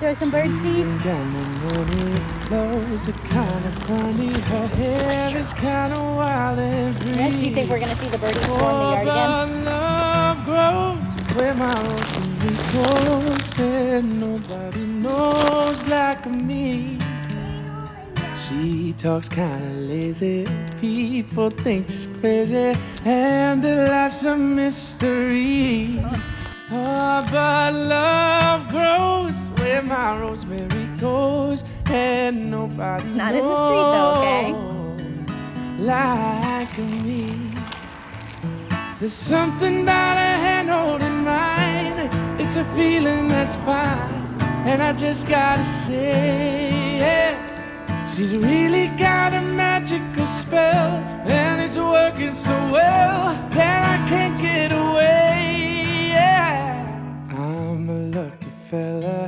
throw some bird She seeds? ain't got no money, clothes are kind of funny. Her hair is kind of wild and free. Yes, do you think we're going to see the birdies storm the yard again? But love grows where my rosemary grows, and nobody knows like me. She talks kinda lazy, people think she's crazy, and her life's a mystery. Oh, but love grows where my rosemary goes, and nobody Not in the street though, okay? knows like me. There's something about a hand holding mine, it's a feeling that's fine, and I just gotta say, yeah. She's really got a magical spell, and it's working so well that I can't get away. Yeah. I'm a lucky fella,